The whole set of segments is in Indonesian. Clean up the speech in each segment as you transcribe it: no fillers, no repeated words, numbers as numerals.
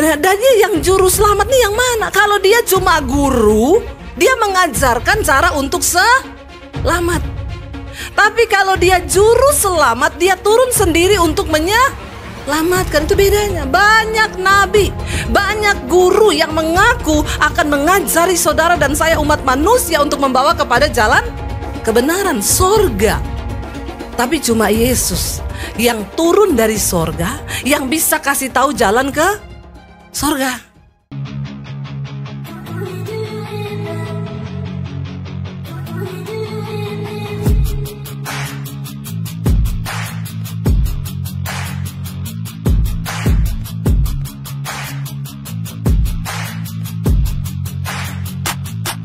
Dan yang juru selamat nih yang mana? Kalau dia cuma guru, dia mengajarkan cara untuk selamat. Tapi kalau dia juru selamat, dia turun sendiri untuk menyelamatkan. Itu bedanya. Banyak nabi, banyak guru yang mengaku akan mengajari saudara dan saya umat manusia untuk membawa kepada jalan kebenaran, sorga. Tapi cuma Yesus yang turun dari sorga, yang bisa kasih tahu jalan ke sorga.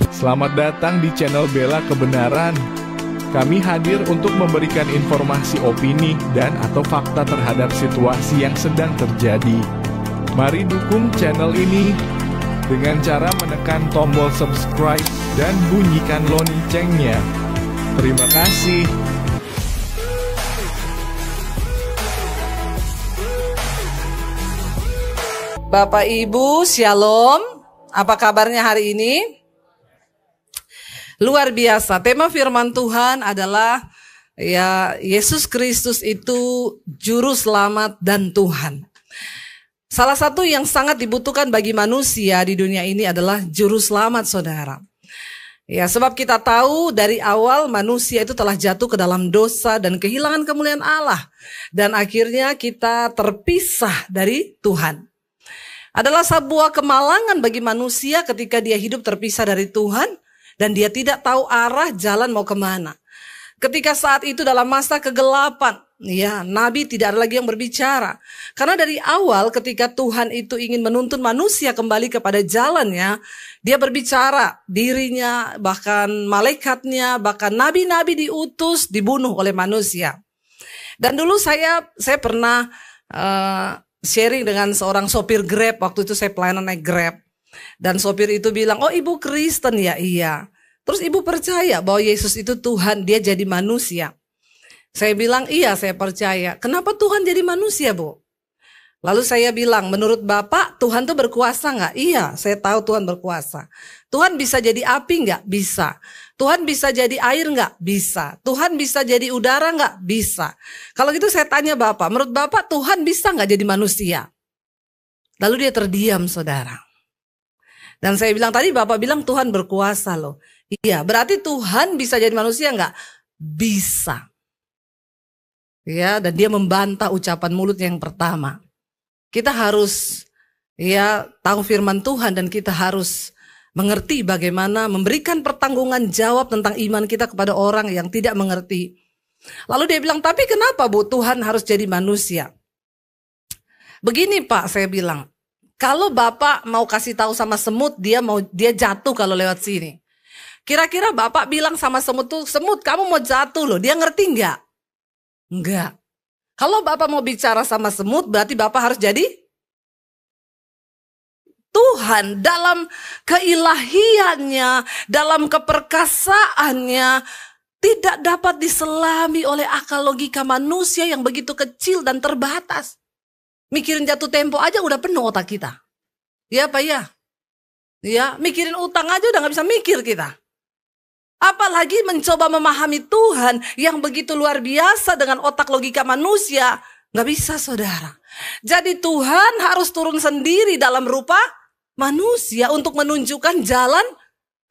Selamat datang di channel Bela Kebenaran. Kami hadir untuk memberikan informasi opini dan atau fakta terhadap situasi yang sedang terjadi. Mari dukung channel ini dengan cara menekan tombol subscribe dan bunyikan loncengnya. Terima kasih. Bapak Ibu, Shalom. Apa kabarnya hari ini? Luar biasa. Tema firman Tuhan adalah Yesus Kristus itu juru selamat dan Tuhan. Salah satu yang sangat dibutuhkan bagi manusia di dunia ini adalah juru selamat, saudara. Sebab kita tahu dari awal manusia itu telah jatuh ke dalam dosa dan kehilangan kemuliaan Allah. Dan akhirnya kita terpisah dari Tuhan. Adalah sebuah kemalangan bagi manusia ketika dia hidup terpisah dari Tuhan dan dia tidak tahu arah jalan mau kemana. Ketika saat itu dalam masa kegelapan, nabi tidak ada lagi yang berbicara. Karena dari awal ketika Tuhan itu ingin menuntun manusia kembali kepada jalannya, dia berbicara, dirinya, bahkan malaikatnya, bahkan nabi-nabi diutus, dibunuh oleh manusia. Dan dulu saya pernah sharing dengan seorang sopir Grab, waktu itu saya pelayanan naik Grab. Dan sopir itu bilang, oh ibu Kristen ya? Iya. Terus ibu percaya bahwa Yesus itu Tuhan, dia jadi manusia? Saya bilang, iya saya percaya. Kenapa Tuhan jadi manusia, Bu? Lalu saya bilang, menurut Bapak Tuhan tuh berkuasa nggak? Iya, saya tahu Tuhan berkuasa. Tuhan bisa jadi api nggak? Bisa. Tuhan bisa jadi air nggak? Bisa. Tuhan bisa jadi udara nggak? Bisa. Kalau gitu saya tanya Bapak, menurut Bapak Tuhan bisa nggak jadi manusia? Lalu dia terdiam, saudara. Dan saya bilang, tadi Bapak bilang Tuhan berkuasa loh. Iya, berarti Tuhan bisa jadi manusia nggak? Bisa. Dan dia membantah ucapan mulut yang pertama. Kita harus tahu firman Tuhan dan kita harus mengerti bagaimana memberikan pertanggungan jawab tentang iman kita kepada orang yang tidak mengerti. Lalu dia bilang, tapi kenapa Bu Tuhan harus jadi manusia? Begini Pak, saya bilang, kalau Bapak mau kasih tahu sama semut, dia jatuh kalau lewat sini. Kira-kira Bapak bilang sama semut tuh, semut kamu mau jatuh loh, dia ngerti nggak? Enggak. Kalau Bapak mau bicara sama semut, berarti Bapak harus jadi Tuhan dalam keilahiannya, dalam keperkasaannya, tidak dapat diselami oleh akal logika manusia yang begitu kecil dan terbatas. Mikirin jatuh tempo aja udah penuh otak kita. Ya Pak ya? Mikirin utang aja udah gak bisa mikir kita. Apalagi mencoba memahami Tuhan yang begitu luar biasa dengan otak logika manusia. Gak bisa saudara. Jadi Tuhan harus turun sendiri dalam rupa manusia untuk menunjukkan jalan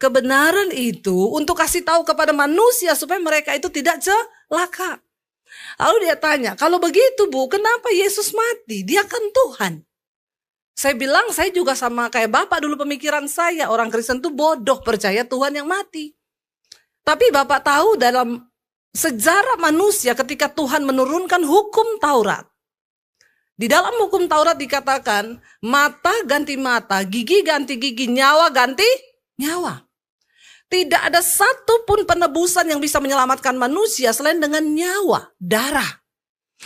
kebenaran itu. Untuk kasih tahu kepada manusia supaya mereka itu tidak celaka. Lalu dia tanya, kalau begitu Bu, kenapa Yesus mati? Dia kan Tuhan. Saya bilang, saya juga sama kayak Bapak dulu pemikiran saya. Orang Kristen tuh bodoh percaya Tuhan yang mati. Tapi Bapak tahu dalam sejarah manusia ketika Tuhan menurunkan hukum Taurat. Di dalam hukum Taurat dikatakan mata ganti mata, gigi ganti gigi, nyawa ganti nyawa. Tidak ada satu pun penebusan yang bisa menyelamatkan manusia selain dengan nyawa, darah.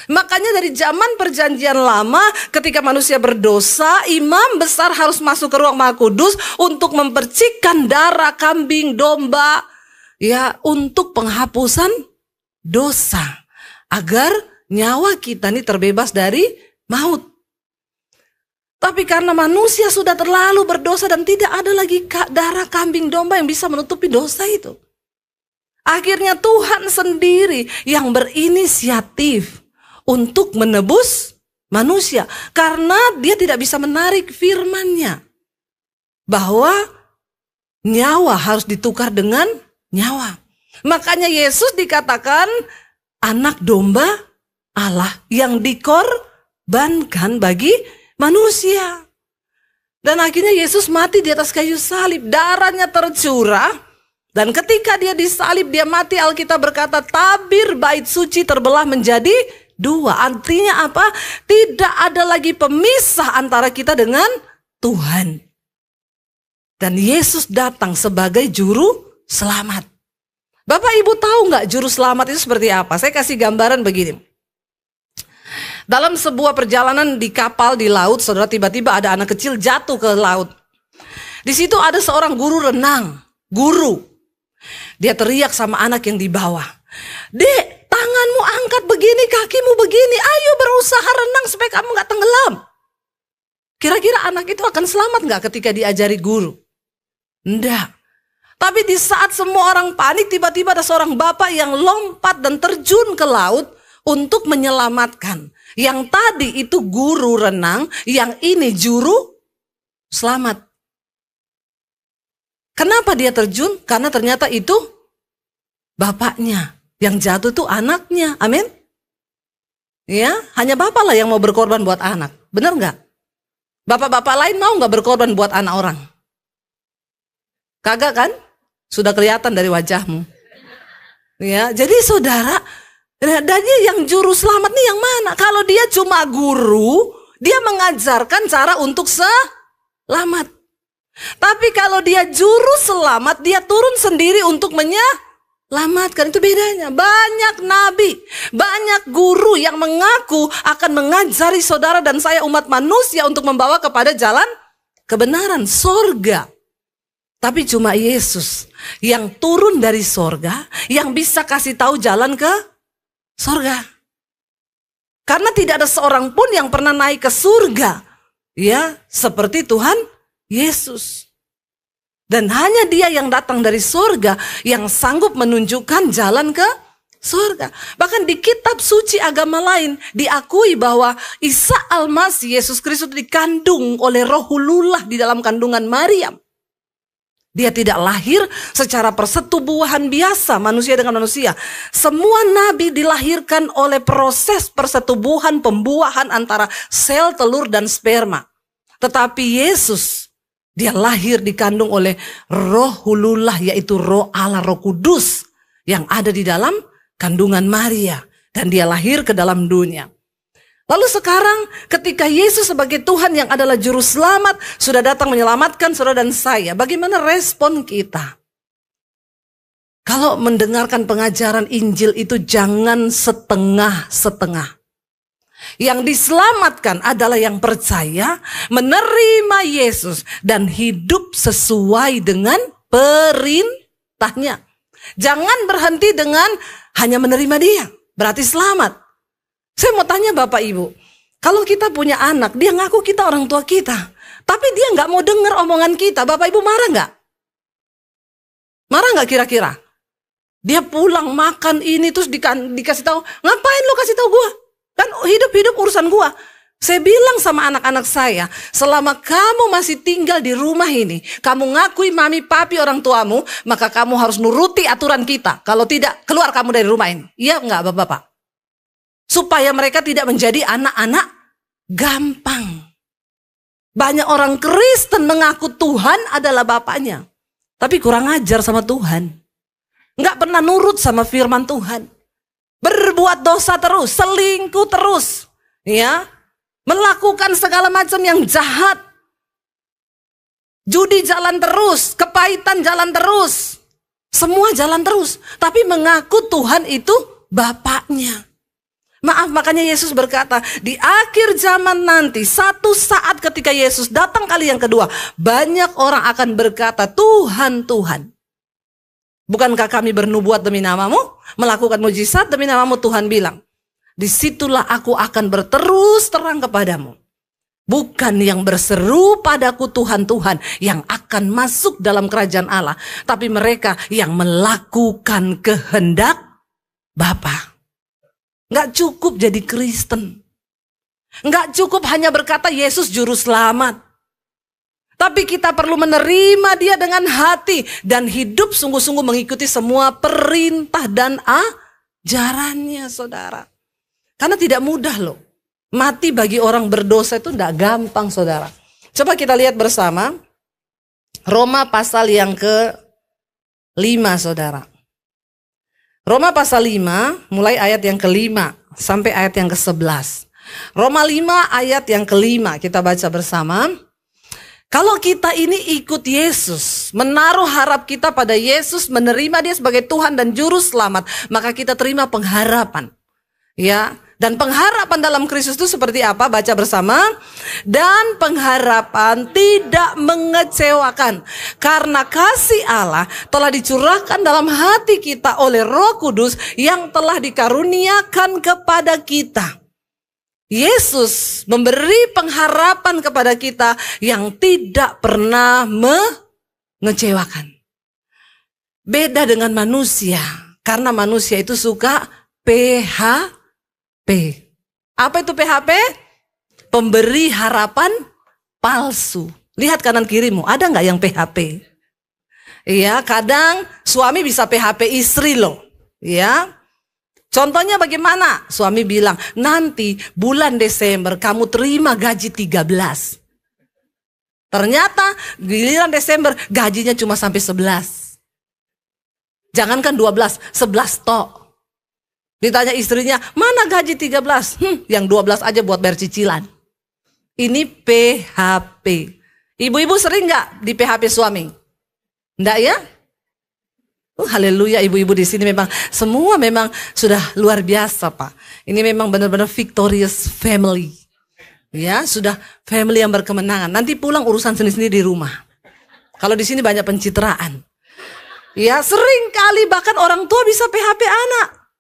Makanya dari zaman perjanjian lama ketika manusia berdosa, imam besar harus masuk ke ruang Maha Kudus untuk mempercikkan darah kambing, domba, untuk penghapusan dosa. Agar nyawa kita ini terbebas dari maut. Tapi karena manusia sudah terlalu berdosa dan tidak ada lagi darah kambing domba yang bisa menutupi dosa itu. Akhirnya Tuhan sendiri yang berinisiatif untuk menebus manusia. Karena dia tidak bisa menarik firman-Nya. Bahwa nyawa harus ditukar dengan nyawa. Makanya Yesus dikatakan anak domba Allah yang dikorbankan bagi manusia. Dan akhirnya Yesus mati di atas kayu salib. Darahnya tercurah. Dan ketika dia disalib, dia mati. Alkitab berkata tabir bait suci terbelah menjadi dua. Artinya apa? Tidak ada lagi pemisah antara kita dengan Tuhan. Dan Yesus datang sebagai juru selamat. Bapak Ibu tahu nggak juru selamat itu seperti apa? Saya kasih gambaran begini. Dalam sebuah perjalanan di kapal di laut, saudara, tiba-tiba ada anak kecil jatuh ke laut. Di situ ada seorang guru renang, guru. Dia teriak sama anak yang di bawah. Dek, tanganmu angkat begini, kakimu begini. Ayo berusaha renang supaya kamu nggak tenggelam. Kira-kira anak itu akan selamat nggak ketika diajari guru? Enggak. Tapi di saat semua orang panik, tiba-tiba ada seorang bapak yang lompat dan terjun ke laut untuk menyelamatkan. Yang tadi itu guru renang, yang ini juru selamat. Kenapa dia terjun? Karena ternyata itu bapaknya. Yang jatuh itu anaknya. Amin. Ya, hanya bapak lah yang mau berkorban buat anak. Benar nggak? Bapak-bapak lain mau nggak berkorban buat anak orang? Kagak kan? Sudah kelihatan dari wajahmu. Ya, jadi saudara, jadi yang juru selamat nih yang mana? Kalau dia cuma guru, dia mengajarkan cara untuk selamat. Tapi kalau dia juru selamat, dia turun sendiri untuk menyelamatkan. Itu bedanya. Banyak nabi, banyak guru yang mengaku akan mengajari saudara dan saya umat manusia untuk membawa kepada jalan kebenaran, sorga. Tapi cuma Yesus yang turun dari sorga, yang bisa kasih tahu jalan ke sorga. Karena tidak ada seorang pun yang pernah naik ke surga, ya, seperti Tuhan Yesus. Dan hanya Dia yang datang dari sorga yang sanggup menunjukkan jalan ke sorga. Bahkan di kitab suci agama lain diakui bahwa Isa Al-Masih, Yesus Kristus, dikandung oleh Rohulullah di dalam kandungan Maryam. Dia tidak lahir secara persetubuhan biasa manusia dengan manusia. Semua nabi dilahirkan oleh proses persetubuhan pembuahan antara sel telur dan sperma. Tetapi Yesus, dia lahir dikandung oleh Rohulullah, yaitu Roh Allah, Roh Kudus yang ada di dalam kandungan Maria. Dan dia lahir ke dalam dunia. Lalu sekarang ketika Yesus sebagai Tuhan yang adalah juru selamat sudah datang menyelamatkan saudara dan saya, bagaimana respon kita? Kalau mendengarkan pengajaran Injil itu jangan setengah-setengah. Yang diselamatkan adalah yang percaya, menerima Yesus dan hidup sesuai dengan perintahnya. Jangan berhenti dengan hanya menerima Dia, berarti selamat. Saya mau tanya Bapak Ibu, kalau kita punya anak, dia ngaku kita orang tua kita, tapi dia nggak mau dengar omongan kita, Bapak Ibu marah nggak? Marah nggak kira-kira? Dia pulang makan ini terus dikasih tahu, ngapain lo kasih tahu gua? Kan hidup urusan gua. Saya bilang sama anak-anak saya, selama kamu masih tinggal di rumah ini, kamu ngakui mami papi orang tuamu, maka kamu harus nuruti aturan kita. Kalau tidak, keluar kamu dari rumah ini. Iya nggak Bapak-Bapak? Supaya mereka tidak menjadi anak-anak gampang. Banyak orang Kristen mengaku Tuhan adalah bapaknya, tapi kurang ajar sama Tuhan. Nggak pernah nurut sama firman Tuhan. Berbuat dosa terus, selingkuh terus, ya, melakukan segala macam yang jahat. Judi jalan terus, kepahitan jalan terus, semua jalan terus, tapi mengaku Tuhan itu bapaknya. Maaf, makanya Yesus berkata, di akhir zaman nanti, satu saat ketika Yesus datang kali yang kedua, banyak orang akan berkata, Tuhan, Tuhan, bukankah kami bernubuat demi namamu, melakukan mujizat demi namamu? Tuhan bilang, disitulah aku akan berterus terang kepadamu. Bukan yang berseru padaku Tuhan, Tuhan yang akan masuk dalam kerajaan Allah. Tapi mereka yang melakukan kehendak Bapa. Nggak cukup jadi Kristen. Nggak cukup hanya berkata Yesus juru selamat. Tapi kita perlu menerima Dia dengan hati dan hidup sungguh-sungguh mengikuti semua perintah dan ajarannya, saudara. Karena tidak mudah loh. Mati bagi orang berdosa itu tidak gampang, saudara. Coba kita lihat bersama Roma pasal yang ke-5, saudara. Roma pasal 5 mulai ayat yang ke-5 sampai ayat yang ke-11. Roma 5 ayat yang ke-5 kita baca bersama. Kalau kita ini ikut Yesus, menaruh harap kita pada Yesus, menerima Dia sebagai Tuhan dan Juru Selamat, maka kita terima pengharapan. Ya, dan pengharapan dalam Kristus itu seperti apa? Baca bersama. Dan pengharapan tidak mengecewakan, karena kasih Allah telah dicurahkan dalam hati kita oleh Roh Kudus yang telah dikaruniakan kepada kita. Yesus memberi pengharapan kepada kita yang tidak pernah mengecewakan. Beda dengan manusia, karena manusia itu suka PHP. Apa itu PHP? Pemberi harapan palsu. Lihat kanan kirimu, ada nggak yang PHP? Iya, kadang suami bisa PHP istri loh. Ya. Contohnya bagaimana? Suami bilang, nanti bulan Desember kamu terima gaji 13. Ternyata giliran Desember gajinya cuma sampai 11. Jangankan 12, 11 tok. Ditanya istrinya, mana gaji 13? Yang 12 aja buat bayar cicilan. Ini PHP. Ibu-ibu sering nggak di PHP suami? Enggak ya? Haleluya, ibu-ibu di sini memang semua memang sudah luar biasa, Pak. Ini memang benar-benar victorious family. Ya, sudah family yang berkemenangan. Nanti pulang urusan sendiri-sendiri di rumah. Kalau di sini banyak pencitraan. Ya, sering kali bahkan orang tua bisa PHP anak.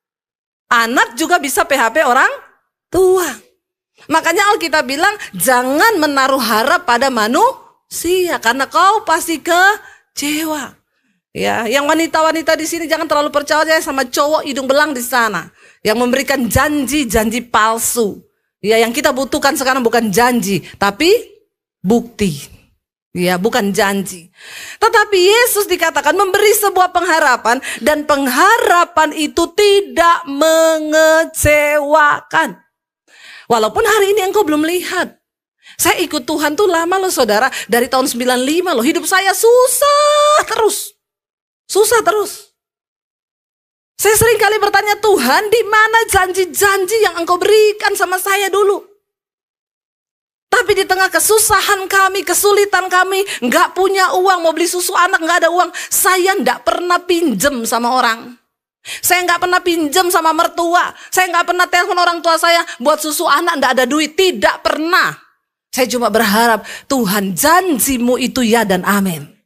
Anak juga bisa PHP orang tua. Makanya Alkitab bilang jangan menaruh harap pada manusia karena kau pasti kecewa. Ya, yang wanita-wanita di sini jangan terlalu percaya sama cowok hidung belang di sana yang memberikan janji-janji palsu. Ya, yang kita butuhkan sekarang bukan janji, tapi bukti. Ya, bukan janji. Tetapi Yesus dikatakan memberi sebuah pengharapan dan pengharapan itu tidak mengecewakan. Walaupun hari ini engkau belum lihat. Saya ikut Tuhan tuh lama loh, saudara, dari tahun 95 loh. Hidup saya susah terus. Susah terus. Saya sering kali bertanya, Tuhan, di mana janji-janji yang Engkau berikan sama saya dulu? Tapi di tengah kesusahan kami, kesulitan kami, nggak punya uang, mau beli susu anak nggak ada uang, saya nggak pernah pinjem sama orang. Saya nggak pernah pinjem sama mertua. Saya nggak pernah telepon orang tua saya buat susu anak, nggak ada duit. Tidak pernah. Saya cuma berharap, Tuhan, janjimu itu ya dan amin.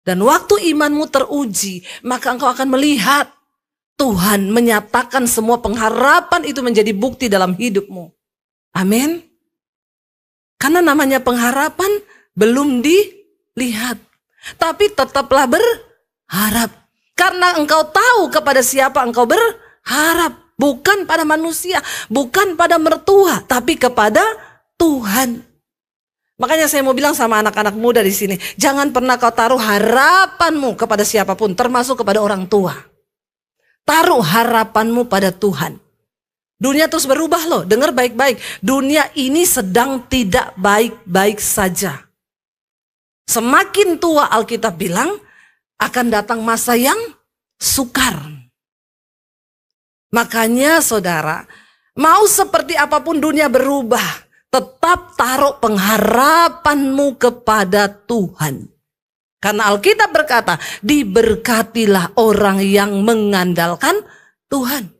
Dan waktu imanmu teruji, maka engkau akan melihat Tuhan menyatakan semua pengharapan itu menjadi bukti dalam hidupmu. Amin. Karena namanya pengharapan belum dilihat. Tapi tetaplah berharap. Karena engkau tahu kepada siapa engkau berharap. Bukan pada manusia, bukan pada mertua, tapi kepada Tuhan. Makanya saya mau bilang sama anak-anak muda di sini, jangan pernah kau taruh harapanmu kepada siapapun, termasuk kepada orang tua. Taruh harapanmu pada Tuhan. Dunia terus berubah loh, dengar baik-baik. Dunia ini sedang tidak baik-baik saja. Semakin tua Alkitab bilang, akan datang masa yang sukar. Makanya saudara, mau seperti apapun dunia berubah, tetap taruh pengharapanmu kepada Tuhan. Karena Alkitab berkata, diberkatilah orang yang mengandalkan Tuhan.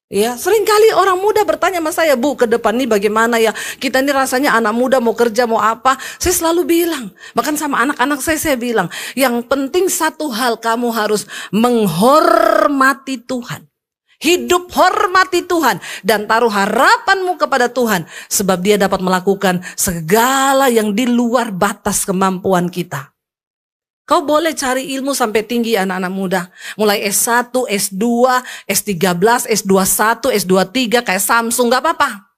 Ya, seringkali orang muda bertanya sama saya, Bu, ke depan nih bagaimana ya? Kita ini rasanya anak muda mau kerja mau apa? Saya selalu bilang, bahkan sama anak-anak saya bilang, yang penting satu hal, kamu harus menghormati Tuhan. Hidup hormati Tuhan dan taruh harapanmu kepada Tuhan, sebab Dia dapat melakukan segala yang di luar batas kemampuan kita. Kau boleh cari ilmu sampai tinggi anak-anak muda. Mulai S1, S2, S13, S21, S23 kayak Samsung, gak apa-apa.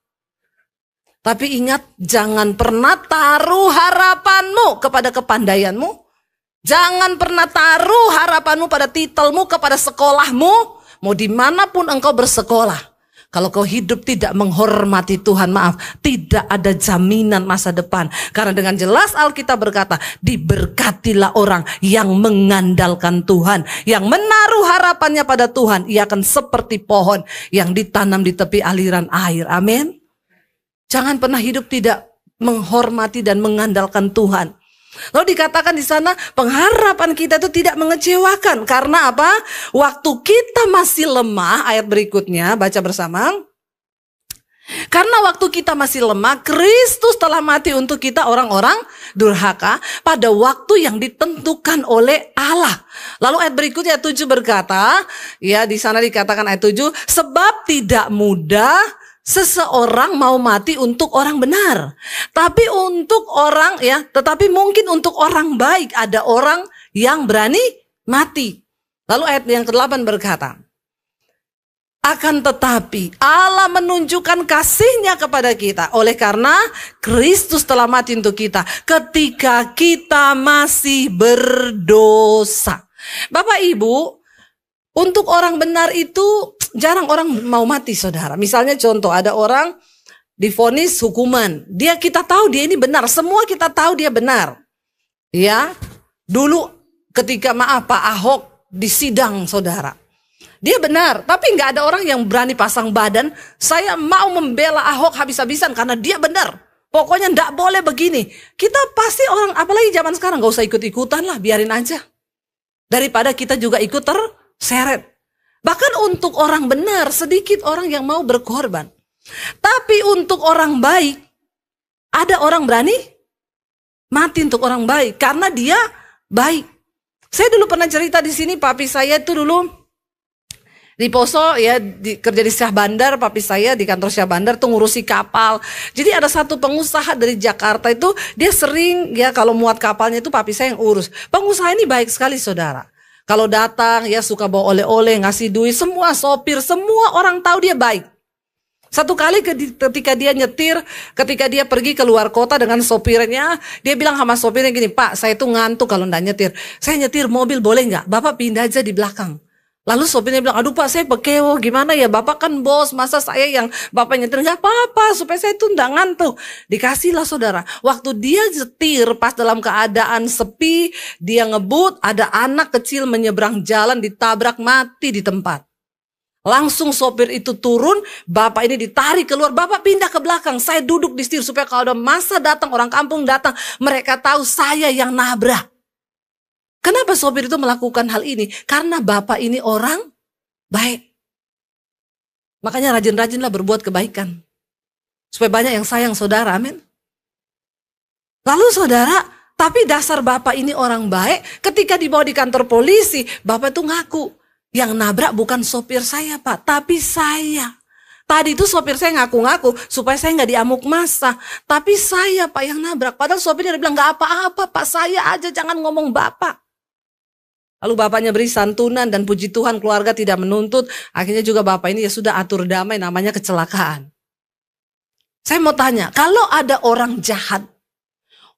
Tapi ingat, jangan pernah taruh harapanmu kepada kepandaianmu. Jangan pernah taruh harapanmu pada titelmu, kepada sekolahmu. Mau dimanapun engkau bersekolah, kalau kau hidup tidak menghormati Tuhan, maaf, tidak ada jaminan masa depan. Karena dengan jelas Alkitab berkata, diberkatilah orang yang mengandalkan Tuhan, yang menaruh harapannya pada Tuhan. Ia akan seperti pohon yang ditanam di tepi aliran air. Amin. Jangan pernah hidup tidak menghormati dan mengandalkan Tuhan. Lalu dikatakan di sana pengharapan kita itu tidak mengecewakan. Karena apa? Waktu kita masih lemah, ayat berikutnya baca bersama. Karena waktu kita masih lemah, Kristus telah mati untuk kita orang-orang durhaka pada waktu yang ditentukan oleh Allah. Lalu ayat berikutnya ayat 7 berkata, ya di sana dikatakan ayat 7, sebab tidak mudah seseorang mau mati untuk orang benar. Tapi untuk orang tetapi mungkin untuk orang baik ada orang yang berani mati. Lalu ayat yang ke-8 berkata, akan tetapi Allah menunjukkan kasih-Nya kepada kita oleh karena Kristus telah mati untuk kita ketika kita masih berdosa. Bapak Ibu, untuk orang benar itu jarang orang mau mati, saudara. Misalnya contoh, ada orang divonis hukuman. Kita tahu dia ini benar, semua kita tahu dia benar. Ya, dulu ketika Pak Ahok di sidang, saudara, dia benar, tapi nggak ada orang yang berani pasang badan, saya mau membela Ahok habis-habisan karena dia benar. Pokoknya nggak boleh begini. Kita pasti orang, apalagi zaman sekarang, nggak usah ikut-ikutan lah, biarin aja. Daripada kita juga ikut terseret. Bahkan untuk orang benar, sedikit orang yang mau berkorban. Tapi untuk orang baik, ada orang berani mati untuk orang baik karena dia baik. Saya dulu pernah cerita di sini, papi saya itu dulu di Poso ya, kerja di Syah Bandar. Papi saya di kantor Syah Bandar tuh ngurusi kapal. Jadi ada satu pengusaha dari Jakarta itu, dia sering ya kalau muat kapalnya itu papi saya yang urus. Pengusaha ini baik sekali, saudara. Kalau datang ya suka bawa oleh-oleh, ngasih duit, semua sopir, semua orang tahu dia baik. Satu kali ketika dia nyetir, ketika dia pergi ke luar kota dengan sopirnya, dia bilang sama sopirnya gini, Pak, saya tuh ngantuk kalau nggak nyetir. Saya nyetir mobil boleh nggak? Bapak pindah aja di belakang. Lalu sopirnya bilang, aduh Pak, saya pekewo, gimana ya, Bapak kan bos, masa saya yang Bapak nyetir? Nggak apa-apa, supaya saya tuh nggak ngantuk. Dikasihlah, saudara. Waktu dia nyetir pas dalam keadaan sepi, dia ngebut, ada anak kecil menyeberang jalan, ditabrak mati di tempat. Langsung sopir itu turun, Bapak ini ditarik keluar, Bapak pindah ke belakang, saya duduk di setir supaya kalau ada masa datang, orang kampung datang, mereka tahu saya yang nabrak. Kenapa sopir itu melakukan hal ini? Karena Bapak ini orang baik. Makanya rajin-rajinlah berbuat kebaikan. Supaya banyak yang sayang saudara, amin. Lalu saudara, tapi dasar Bapak ini orang baik, ketika dibawa di kantor polisi, Bapak itu ngaku, yang nabrak bukan sopir saya Pak, tapi saya. Tadi itu sopir saya ngaku-ngaku supaya saya nggak diamuk massa. Tapi saya Pak yang nabrak. Padahal sopirnya bilang nggak apa-apa Pak, saya aja, jangan ngomong Bapak. Lalu bapaknya beri santunan dan puji Tuhan keluarga tidak menuntut. Akhirnya juga bapak ini ya sudah atur damai, namanya kecelakaan. Saya mau tanya, kalau ada orang jahat,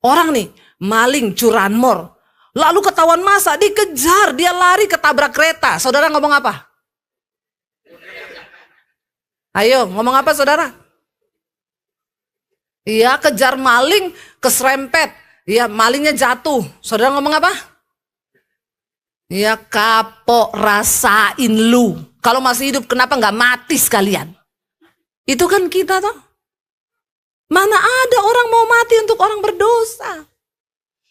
orang nih maling, curanmor, lalu ketahuan massa, dikejar, dia lari ketabrak kereta. Saudara ngomong apa? Ayo ngomong apa saudara? Iya, kejar maling, keserempet. Iya, malingnya jatuh. Saudara ngomong apa? Ya kapok, rasain lu. Kalau masih hidup kenapa nggak mati sekalian? Itu kan kita toh. Mana ada orang mau mati untuk orang berdosa.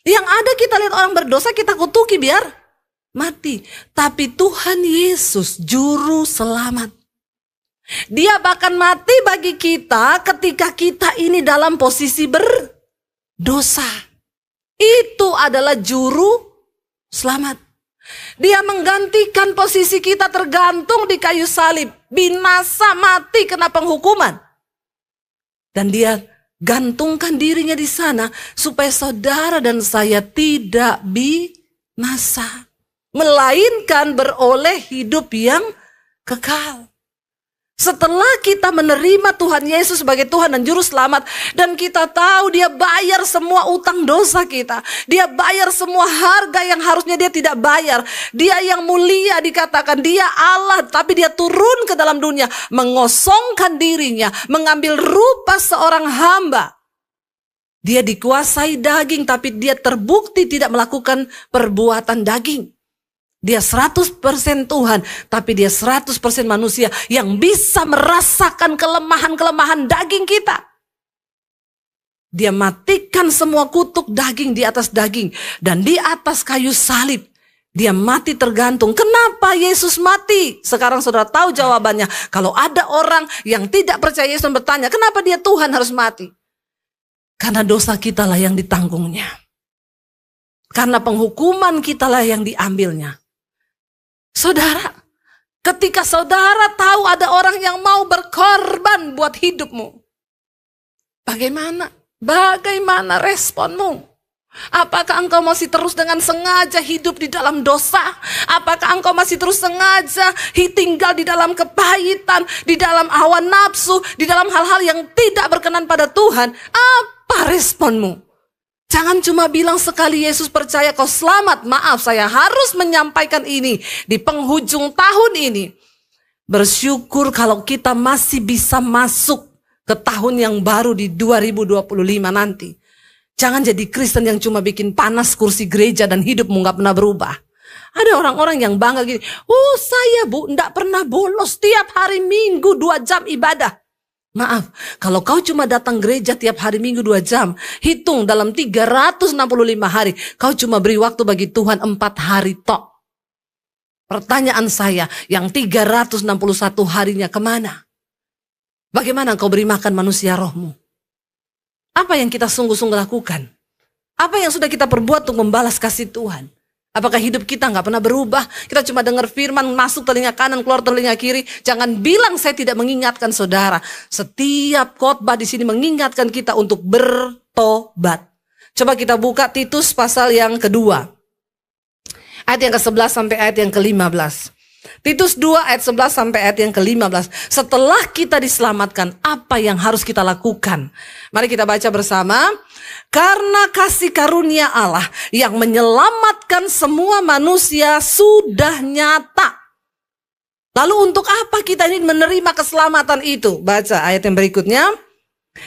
Yang ada kita lihat orang berdosa, kita kutuki biar mati. Tapi Tuhan Yesus juru selamat. Dia bahkan mati bagi kita ketika kita ini dalam posisi berdosa. Itu adalah juru selamat. Dia menggantikan posisi kita tergantung di kayu salib. Binasa, mati, kena penghukuman. Dan dia gantungkan dirinya di sana supaya saudara dan saya tidak binasa, melainkan beroleh hidup yang kekal. Setelah kita menerima Tuhan Yesus sebagai Tuhan dan Juru Selamat, dan kita tahu dia bayar semua utang dosa kita, dia bayar semua harga yang harusnya dia tidak bayar. Dia yang mulia dikatakan, dia Allah, tapi dia turun ke dalam dunia, mengosongkan dirinya, mengambil rupa seorang hamba. Dia dikuasai daging, tapi dia terbukti tidak melakukan perbuatan daging. Dia 100% Tuhan, tapi dia 100% manusia yang bisa merasakan kelemahan-kelemahan daging kita. Dia matikan semua kutuk daging di atas daging. Dan di atas kayu salib, dia mati tergantung. Kenapa Yesus mati? Sekarang saudara tahu jawabannya. Kalau ada orang yang tidak percaya Yesus bertanya, kenapa dia Tuhan harus mati? Karena dosa kita lah yang ditanggungnya. Karena penghukuman kita lah yang diambilnya. Saudara, ketika saudara tahu ada orang yang mau berkorban buat hidupmu, bagaimana responmu? Apakah engkau masih terus dengan sengaja hidup di dalam dosa? Apakah engkau masih terus sengaja tinggal di dalam kepahitan, di dalam hawa nafsu, di dalam hal-hal yang tidak berkenan pada Tuhan? Apa responmu? Jangan cuma bilang sekali Yesus percaya kau selamat. Maaf, saya harus menyampaikan ini di penghujung tahun ini. Bersyukur kalau kita masih bisa masuk ke tahun yang baru di 2025 nanti. Jangan jadi Kristen yang cuma bikin panas kursi gereja dan hidupmu gak pernah berubah. Ada orang-orang yang bangga gini, saya gak pernah bolos, tiap hari Minggu 2 jam ibadah. Maaf, kalau kau cuma datang gereja tiap hari Minggu 2 jam, hitung dalam 365 hari, kau cuma beri waktu bagi Tuhan 4 hari tok. Pertanyaan saya, yang 361 harinya kemana? Bagaimana kau beri makan manusia rohmu? Apa yang kita sungguh-sungguh lakukan? Apa yang sudah kita perbuat untuk membalas kasih Tuhan? Apakah hidup kita gak pernah berubah? Kita cuma dengar firman masuk telinga kanan, keluar telinga kiri. Jangan bilang saya tidak mengingatkan saudara. Setiap khotbah di sini mengingatkan kita untuk bertobat. Coba kita buka Titus pasal yang kedua. Ayat yang ke-11 sampai ayat yang ke-15. Titus 2 ayat 11 sampai ayat yang ke-15. Setelah kita diselamatkan, apa yang harus kita lakukan? Mari kita baca bersama. Karena kasih karunia Allah yang menyelamatkan semua manusia sudah nyata. Lalu untuk apa kita ini menerima keselamatan itu? Baca ayat yang berikutnya.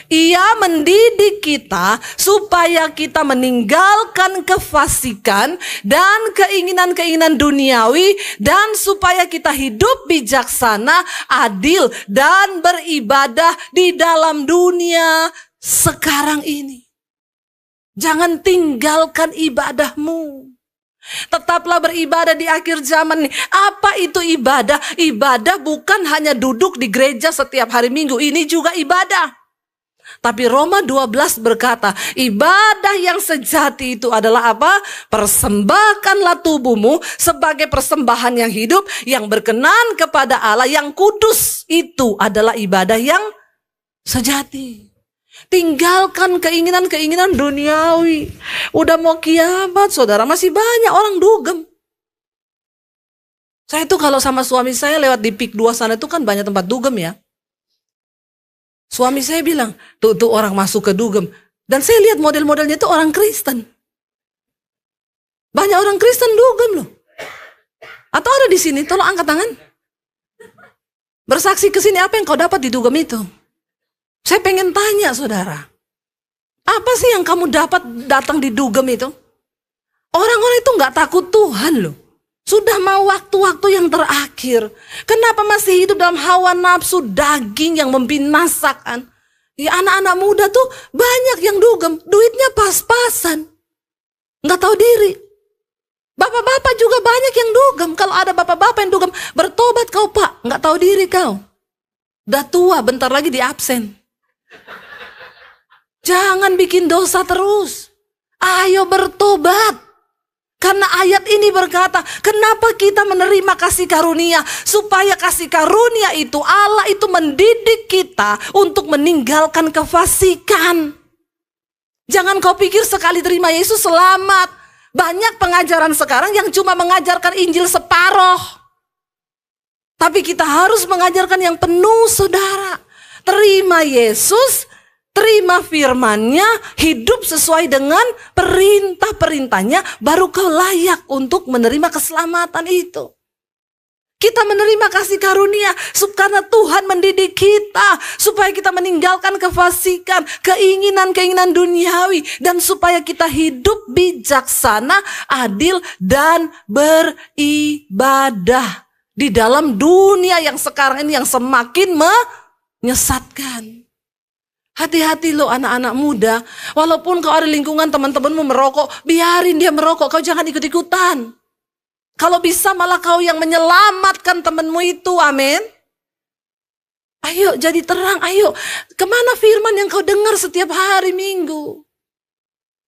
Ia mendidik kita supaya kita meninggalkan kefasikan dan keinginan-keinginan duniawi, dan supaya kita hidup bijaksana, adil, dan beribadah di dalam dunia sekarang ini. Jangan tinggalkan ibadahmu. Tetaplah beribadah di akhir zaman nih. Apa itu ibadah? Ibadah bukan hanya duduk di gereja setiap hari Minggu. Ini juga ibadah. Tapi Roma 12 berkata, ibadah yang sejati itu adalah apa? Persembahkanlah tubuhmu sebagai persembahan yang hidup, yang berkenan kepada Allah, yang kudus. Itu adalah ibadah yang sejati. Tinggalkan keinginan-keinginan duniawi. Udah mau kiamat, saudara, masih banyak orang dugem. Saya tuh kalau sama suami saya lewat di Pik 2 sana itu kan banyak tempat dugem ya. Suami saya bilang, tuh orang masuk ke dugem. Dan saya lihat model-modelnya itu orang Kristen. Banyak orang Kristen dugem loh. Atau ada di sini, tolong angkat tangan. Bersaksi ke sini, apa yang kau dapat di dugem itu? Saya pengen tanya saudara, apa sih yang kamu dapat datang di dugem itu? Orang-orang itu gak takut Tuhan loh. Sudah mau waktu-waktu yang terakhir. Kenapa masih hidup dalam hawa nafsu daging yang membinasakan? Ya, anak-anak muda tuh banyak yang dugem, duitnya pas-pasan. Gak tahu diri. Bapak-bapak juga banyak yang dugem. Kalau ada bapak-bapak yang dugem, bertobat kau pak, gak tahu diri kau. Udah tua, bentar lagi di absen. Jangan bikin dosa terus. Ayo bertobat. Karena ayat ini berkata, kenapa kita menerima kasih karunia? Supaya kasih karunia itu, Allah itu mendidik kita untuk meninggalkan kefasikan. Jangan kau pikir sekali terima Yesus selamat. Banyak pengajaran sekarang yang cuma mengajarkan Injil separoh. Tapi kita harus mengajarkan yang penuh, saudara. Terima Yesus, terima firman-Nya, hidup sesuai dengan perintah-perintahnya, baru kau layak untuk menerima keselamatan itu. Kita menerima kasih karunia karena Tuhan mendidik kita supaya kita meninggalkan kefasikan, keinginan-keinginan duniawi, dan supaya kita hidup bijaksana, adil, dan beribadah di dalam dunia yang sekarang ini yang semakin menyesatkan. Hati-hati loh anak-anak muda. Walaupun kau ada lingkungan teman-temanmu merokok, biarin dia merokok, kau jangan ikut-ikutan. Kalau bisa malah kau yang menyelamatkan temanmu itu, amin. Ayo jadi terang, ayo. Kemana firman yang kau dengar setiap hari Minggu?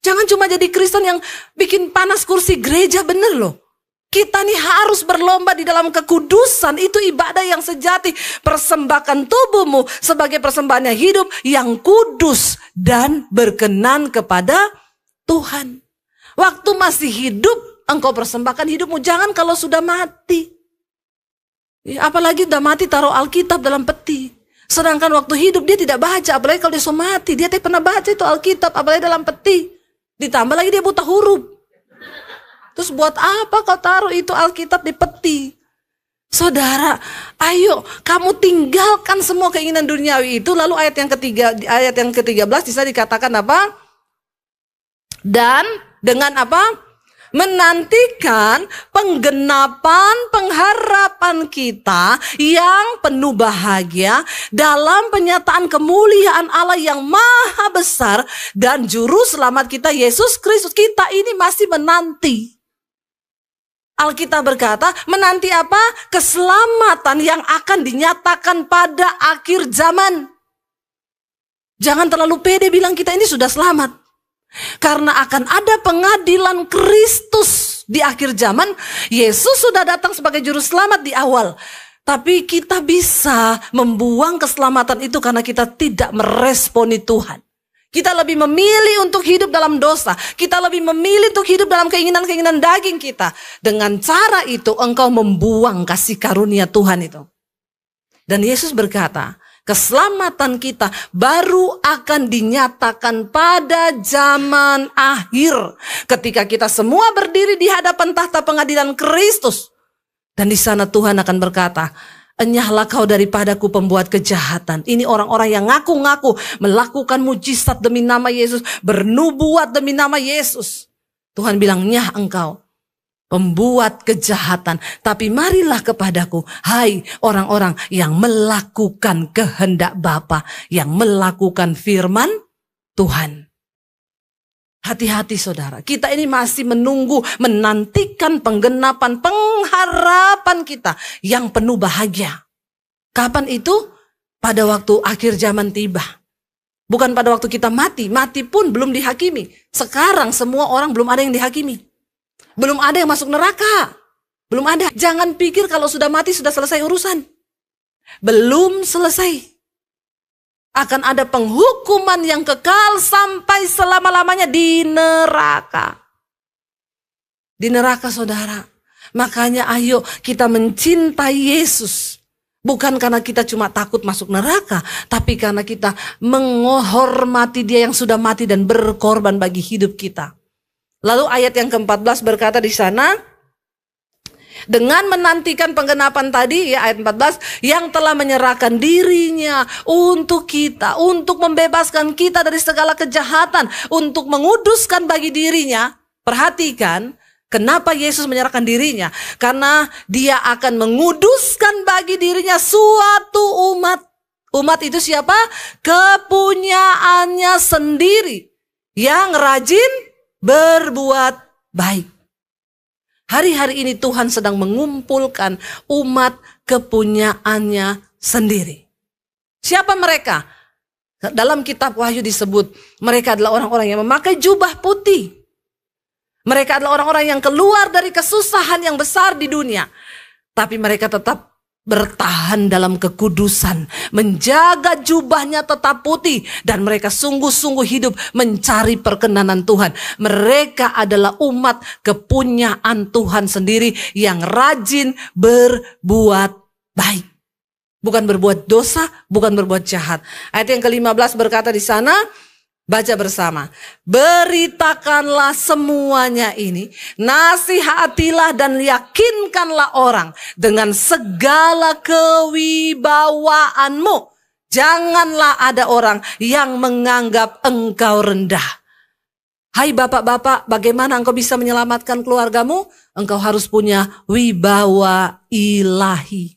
Jangan cuma jadi Kristen yang bikin panas kursi gereja, bener loh. Kita nih harus berlomba di dalam kekudusan. Itu ibadah yang sejati. Persembahkan tubuhmu sebagai persembahan yang hidup, yang kudus dan berkenan kepada Tuhan. Waktu masih hidup, engkau persembahkan hidupmu. Jangan kalau sudah mati. Ya, apalagi sudah mati taruh Alkitab dalam peti. Sedangkan waktu hidup dia tidak baca. Apalagi kalau dia sudah mati, dia tidak pernah baca itu Alkitab. Apalagi dalam peti. Ditambah lagi dia buta huruf. Terus buat apa kau taruh itu Alkitab di peti? Saudara, ayo kamu tinggalkan semua keinginan duniawi itu. Lalu ayat yang ke-13 bisa dikatakan apa? Dan dengan apa? Menantikan penggenapan pengharapan kita yang penuh bahagia dalam penyataan kemuliaan Allah yang maha besar dan juru selamat kita Yesus Kristus. Kita ini masih menanti. Alkitab berkata, menanti apa? Keselamatan yang akan dinyatakan pada akhir zaman. Jangan terlalu pede bilang kita ini sudah selamat. Karena akan ada pengadilan Kristus di akhir zaman. Yesus sudah datang sebagai juru selamat di awal. Tapi kita bisa membuang keselamatan itu karena kita tidak meresponi Tuhan. Kita lebih memilih untuk hidup dalam dosa. Kita lebih memilih untuk hidup dalam keinginan-keinginan daging kita. Dengan cara itu engkau membuang kasih karunia Tuhan itu. Dan Yesus berkata, keselamatan kita baru akan dinyatakan pada zaman akhir. Ketika kita semua berdiri di hadapan tahta pengadilan Kristus. Dan di sana Tuhan akan berkata, enyahlah kau daripadaku pembuat kejahatan. Ini orang-orang yang ngaku-ngaku melakukan mujizat demi nama Yesus, bernubuat demi nama Yesus. Tuhan bilang, nyah engkau pembuat kejahatan. Tapi marilah kepadaku, hai orang-orang yang melakukan kehendak Bapa, yang melakukan firman Tuhan. Hati-hati saudara, kita ini masih menunggu, menantikan penggenapan pengharapan kita yang penuh bahagia. Kapan itu? Pada waktu akhir zaman tiba. Bukan pada waktu kita mati, mati pun belum dihakimi. Sekarang semua orang belum ada yang dihakimi. Belum ada yang masuk neraka. Belum ada. Jangan pikir kalau sudah mati sudah selesai urusan. Belum selesai. Akan ada penghukuman yang kekal sampai selama-lamanya di neraka. Di neraka saudara. Makanya ayo kita mencintai Yesus. Bukan karena kita cuma takut masuk neraka. Tapi karena kita menghormati dia yang sudah mati dan berkorban bagi hidup kita. Lalu ayat yang ke-14 berkata di sana. Dengan menantikan penggenapan tadi ya ayat 14 yang telah menyerahkan dirinya untuk kita, untuk membebaskan kita dari segala kejahatan, untuk menguduskan bagi dirinya. Perhatikan kenapa Yesus menyerahkan dirinya, karena dia akan menguduskan bagi dirinya suatu umat. Umat itu siapa? Kepunyaannya sendiri yang rajin berbuat baik. Hari-hari ini Tuhan sedang mengumpulkan umat kepunyaannya sendiri. Siapa mereka? Dalam kitab Wahyu disebut mereka adalah orang-orang yang memakai jubah putih. Mereka adalah orang-orang yang keluar dari kesusahan yang besar di dunia. Tapi mereka tetap bertahan dalam kekudusan, menjaga jubahnya tetap putih, dan mereka sungguh-sungguh hidup mencari perkenanan Tuhan. Mereka adalah umat kepunyaan Tuhan sendiri yang rajin berbuat baik. Bukan berbuat dosa, bukan berbuat jahat. Ayat yang ke-15 berkata di sana, baca bersama. Beritakanlah semuanya ini, nasihatilah dan yakinkanlah orang dengan segala kewibawaanmu. Janganlah ada orang yang menganggap engkau rendah. Hai bapak-bapak, bagaimana engkau bisa menyelamatkan keluargamu? Engkau harus punya wibawa ilahi,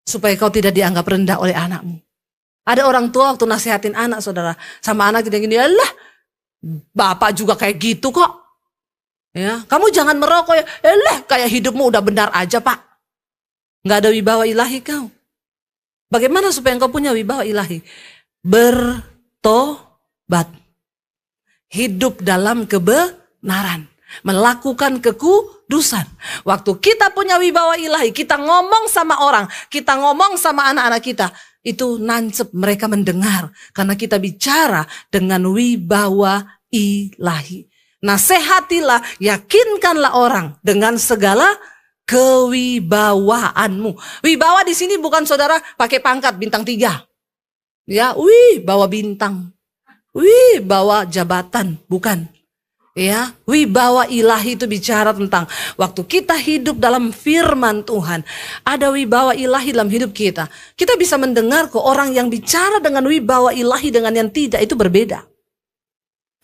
supaya kau tidak dianggap rendah oleh anakmu. Ada orang tua waktu nasihatin anak, saudara, sama anak tidak gini, "Alah, bapak juga kayak gitu kok. Ya, kamu jangan merokok ya. Kayak hidupmu udah benar aja, Pak." Nggak ada wibawa ilahi kau. Bagaimana supaya engkau punya wibawa ilahi? Bertobat. Hidup dalam kebenaran. Melakukan kekudusan. Waktu kita punya wibawa ilahi, kita ngomong sama orang, kita ngomong sama anak-anak kita, itu nancep, mereka mendengar. Karena kita bicara dengan wibawa ilahi. Nasihatilah, yakinkanlah orang dengan segala kewibawaanmu. Wibawa di sini bukan saudara pakai pangkat bintang 3. Ya, bawa bintang. Bawa jabatan, bukan. Ya, wibawa ilahi itu bicara tentang waktu kita hidup dalam firman Tuhan, ada wibawa ilahi dalam hidup kita. Kita bisa mendengar kok orang yang bicara dengan wibawa ilahi dengan yang tidak itu berbeda.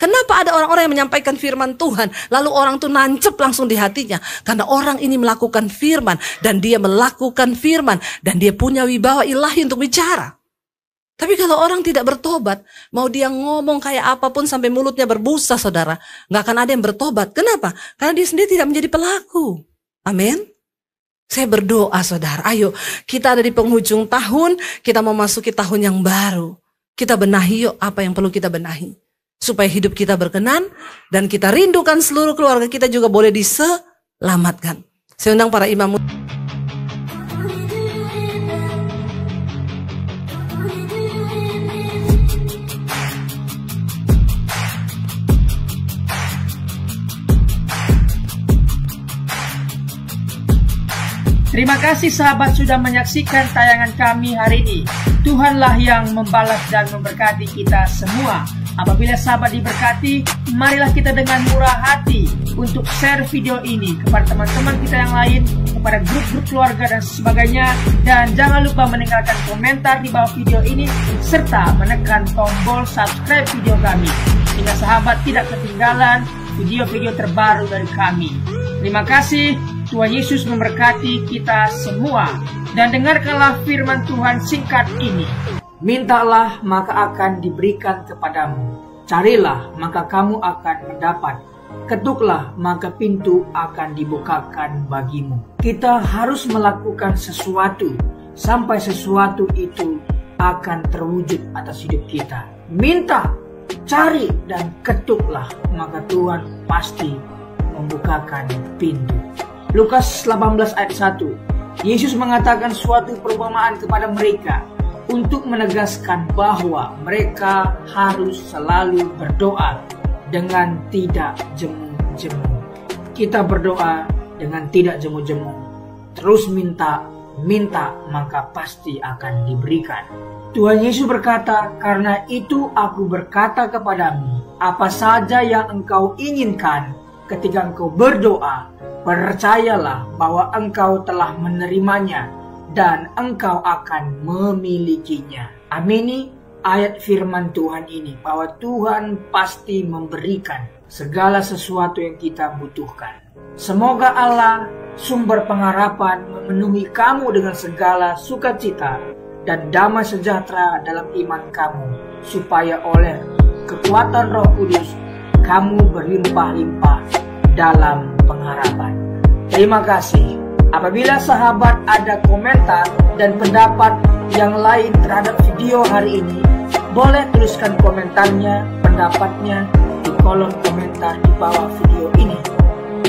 Kenapa ada orang-orang yang menyampaikan firman Tuhan, lalu orang itu nancep langsung di hatinya? Karena orang ini melakukan firman, dan dia melakukan firman, dan dia punya wibawa ilahi untuk bicara. Tapi kalau orang tidak bertobat, mau dia ngomong kayak apapun sampai mulutnya berbusa, saudara, nggak akan ada yang bertobat. Kenapa? Karena dia sendiri tidak menjadi pelaku. Amin. Saya berdoa, saudara, ayo kita ada di penghujung tahun, kita mau masuki tahun yang baru. Kita benahi yuk apa yang perlu kita benahi. Supaya hidup kita berkenan, dan kita rindukan seluruh keluarga kita juga boleh diselamatkan. Saya undang para imam. Terima kasih sahabat sudah menyaksikan tayangan kami hari ini. Tuhanlah yang membalas dan memberkati kita semua. Apabila sahabat diberkati, marilah kita dengan murah hati untuk share video ini kepada teman-teman kita yang lain, kepada grup-grup keluarga dan sebagainya. Dan jangan lupa meninggalkan komentar di bawah video ini, serta menekan tombol subscribe video kami, sehingga sahabat tidak ketinggalan video-video terbaru dari kami. Terima kasih. Tuhan Yesus memberkati kita semua. Dan dengarkanlah firman Tuhan singkat ini. Mintalah maka akan diberikan kepadamu. Carilah maka kamu akan mendapat. Ketuklah maka pintu akan dibukakan bagimu. Kita harus melakukan sesuatu sampai sesuatu itu akan terwujud atas hidup kita. Minta, cari, dan ketuklah, maka Tuhan pasti membukakan pintu. Lukas 18 ayat 1. Yesus mengatakan suatu perumpamaan kepada mereka untuk menegaskan bahwa mereka harus selalu berdoa dengan tidak jemu-jemu. Kita berdoa dengan tidak jemu-jemu. Terus minta maka pasti akan diberikan. Tuhan Yesus berkata, "Karena itu aku berkata kepadamu, apa saja yang engkau inginkan ketika engkau berdoa, percayalah bahwa engkau telah menerimanya dan engkau akan memilikinya." Amini ayat firman Tuhan ini, bahwa Tuhan pasti memberikan segala sesuatu yang kita butuhkan. Semoga Allah, sumber pengharapan, memenuhi kamu dengan segala sukacita dan damai sejahtera dalam iman kamu, supaya oleh kekuatan Roh Kudus kamu berlimpah-limpah dalam pengharapan. Terima kasih. Apabila sahabat ada komentar dan pendapat yang lain terhadap video hari ini, boleh tuliskan komentarnya, pendapatnya di kolom komentar di bawah video ini,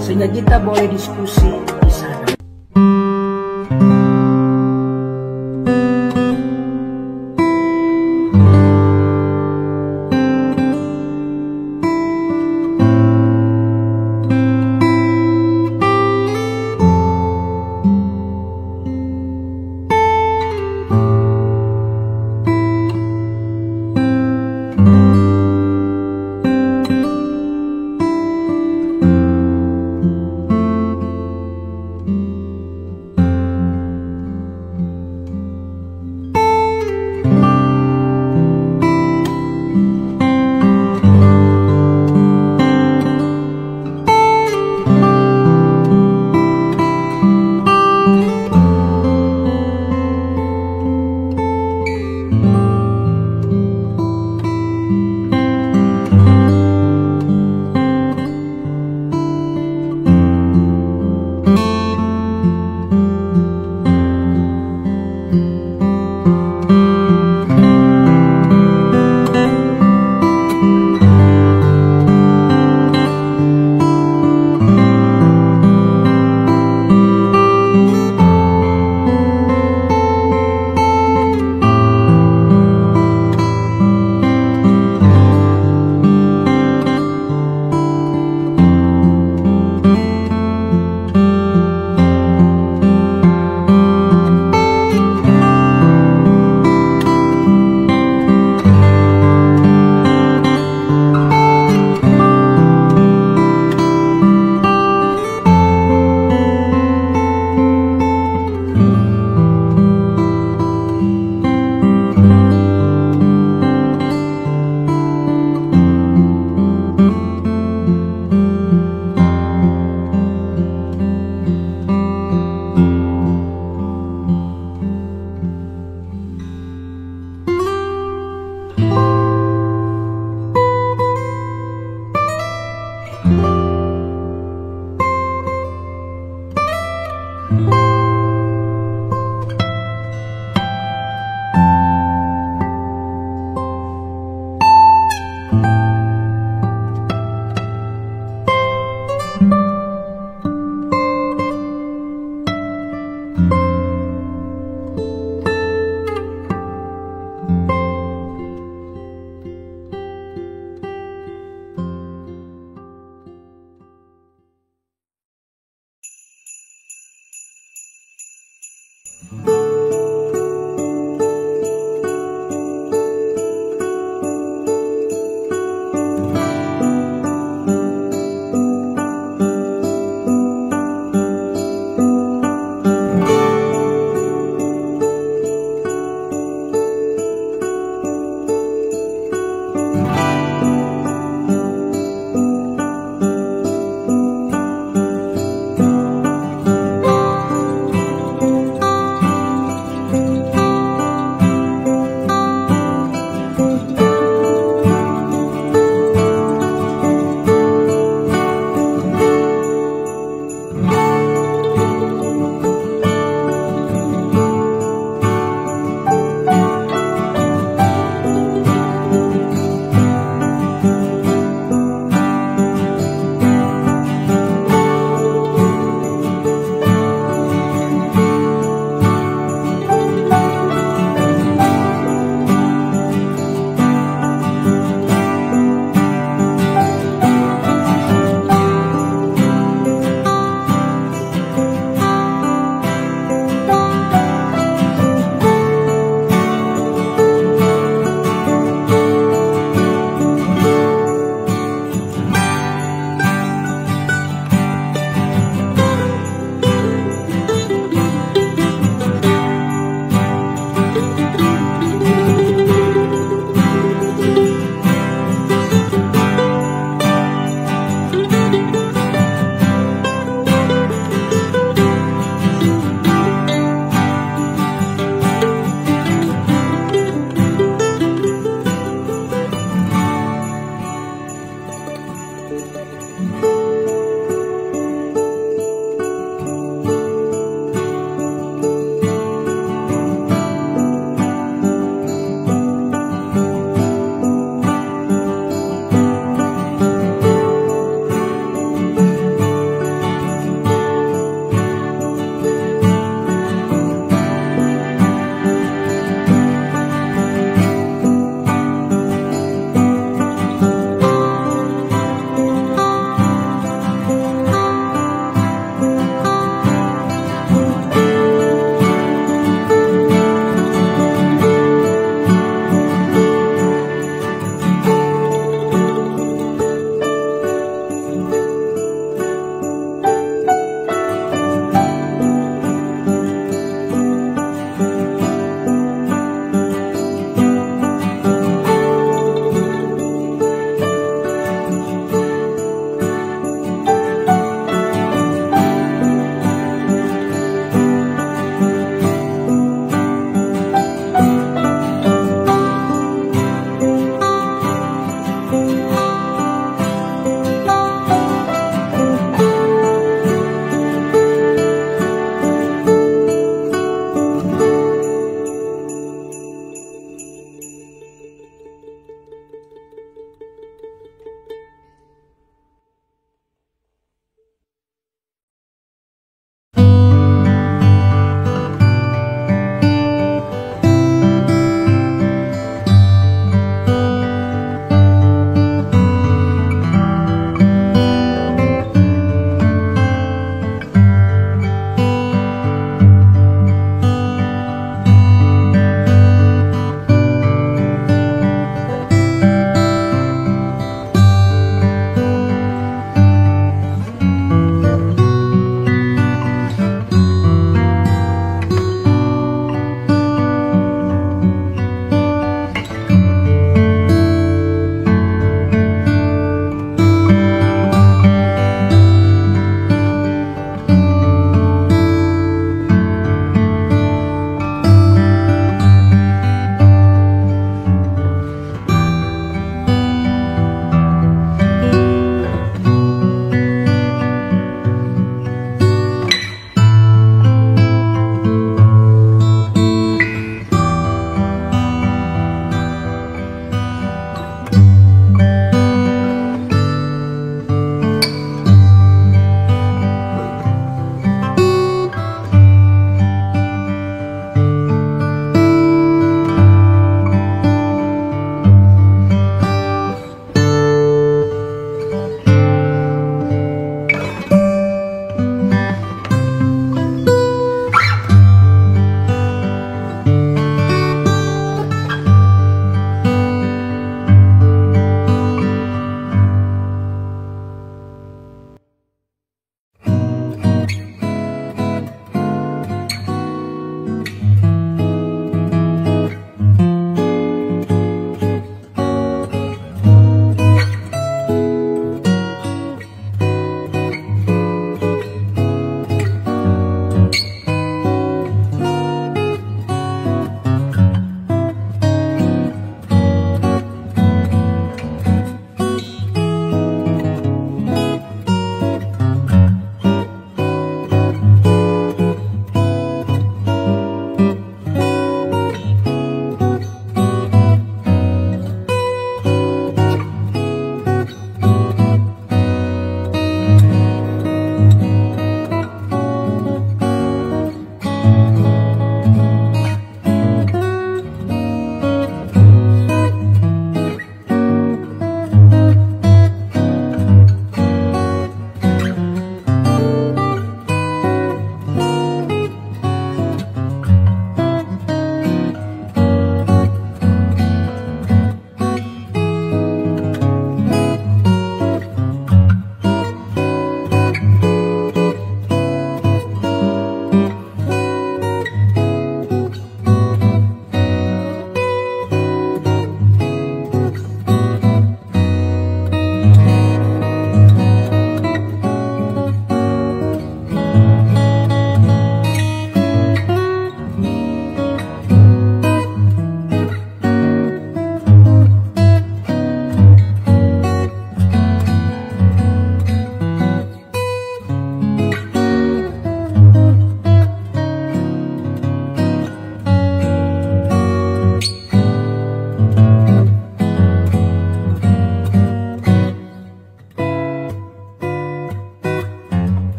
sehingga kita boleh diskusi di sana.